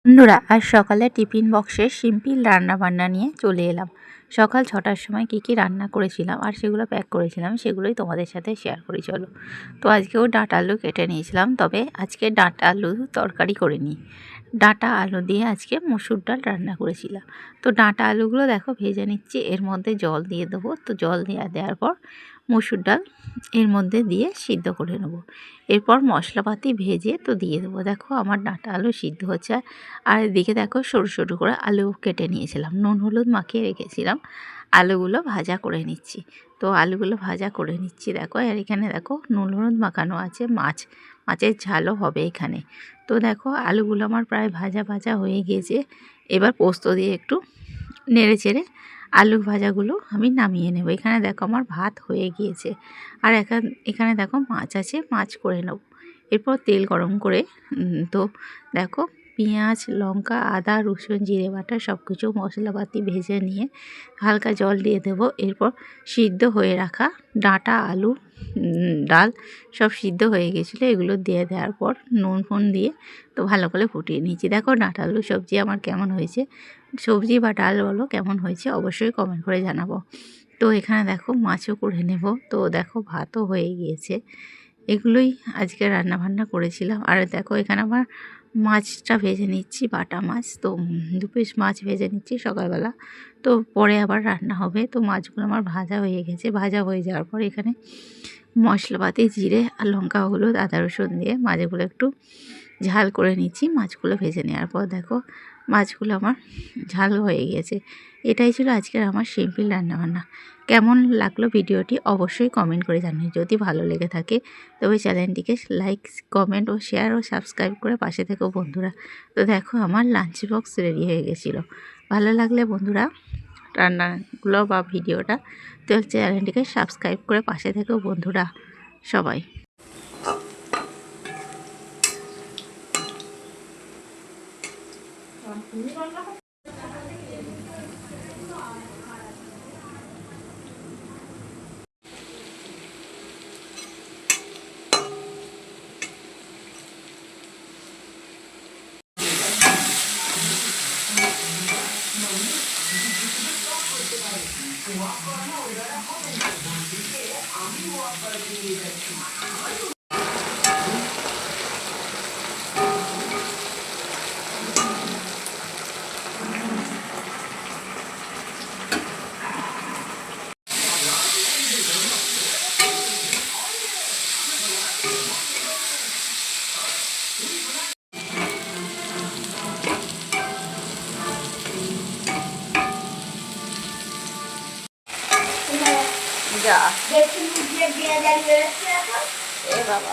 বন্ধুরা আজ সকালে টিফিন বক্সে সিম্পল রান্নাবান্না নিয়ে চলে এলাম। সকাল 6টার সময় কী রান্না করেছিলাম আর সেগুলো প্যাক করেছিলাম, সেগুলোই তোমাদের সাথে শেয়ার করি চলো। তো আজকেও ডাঁটা আলু কেটে নিয়েছিলাম, তবে আজকে ডাঁটা আলু তরকারি করিনি, ডাঁটা আলু দিয়ে আজকে মসুর ডাল রান্না করেছিলাম। তো ডাঁটা আলুগুলো দেখো ভেজে নিচ্ছি, এর মধ্যে জল দিয়ে দেবো। তো জল দেওয়ার পর মসুর ডাল এর মধ্যে দিয়ে সিদ্ধ করে নেবো। এরপর মশলাপাতি ভেজে তো দিয়ে দেবো। দেখো আমার ডাঁটা আলু সিদ্ধ হচ্ছে, আর এদিকে দেখো সরু সরু করে আলু কেটে নিয়েছিলাম, নুন হলুদ মাখিয়ে রেখেছিলাম। আলুগুলো ভাজা করে নিচ্ছি। তো আলুগুলো ভাজা করে নিচ্ছি দেখো। আর এখানে দেখো নুন হলুদ মাখানো আছে, মাছের ঝালও হবে এখানে। তো দেখো আলুগুলো আমার প্রায় ভাজা হয়ে গিয়েছে। এবার পোস্ত দিয়ে একটু নেড়ে চেড়ে আলু ভাজাগুলো আমি নামিয়ে নেব। এখানে দেখো আমার ভাত হয়ে গিয়েছে, আর এখানে দেখো মাছ আছে, মাছ করে নেব। এরপর তেল গরম করে তো দেখো পেঁয়াজ লঙ্কা আদা রসুন জিরে বাটা সব কিছু মশলাপাতি ভেজে নিয়ে হালকা জল দিয়ে দেবো। এরপর সিদ্ধ হয়ে রাখা ডাঁটা আলু ডাল সব সিদ্ধ হয়ে গেছিলো, এগুলো দিয়ে দেওয়ার পর নুন ফুন দিয়ে তো ভালো করে ফুটিয়ে নিয়েছি। দেখো ডাঁটা আলু সবজি আমার কেমন হয়েছে, সবজি বা ডাল বলো কেমন হয়েছে অবশ্যই কমেন্ট করে জানাবো। তো এখানে দেখো মাছও করে নেব। তো দেখো ভাতও হয়ে গিয়েছে। এগুলোই আজকে রান্নাবান্না করেছিলাম। আর দেখো এখানে আমার মাছটা ভেজে নিচ্ছি, বাটা মাছ। তো 2 পিস মাছ ভেজে নিচ্ছি সকালবেলা, তো পরে আবার রান্না হবে। তো মাছগুলো আমার ভাজা হয়ে গেছে। ভাজা হয়ে যাওয়ার পর এখানে মশলাপাতি জিরে আর লঙ্কা হলুদ আদা রসুন দিয়ে মাছগুলো একটু ঝাল করে নিচ্ছি। মাছগুলো ভেজে নেওয়ার পর দেখো মাছগুলো আমার ঝাল হয়ে গেছে। এটাই ছিল আজকের আমার সিম্পল রান্নাবান্না। কেমন লাগলো ভিডিওটি অবশ্যই কমেন্ট করে জানিও। যদি ভালো লেগে থাকে তবে চ্যানেলটিকে লাইক কমেন্ট ও শেয়ার ও সাবস্ক্রাইব করে পাশে থেকো বন্ধুরা। তো দেখো আমার লাঞ্চ বক্স রেডি হয়ে গেছিলো। ভালো লাগলে বন্ধুরা রান্নাগুলো বা ভিডিওটা তো চ্যানেলটিকে সাবস্ক্রাইব করে পাশে থেকো বন্ধুরা সবাই। যা এ বাবা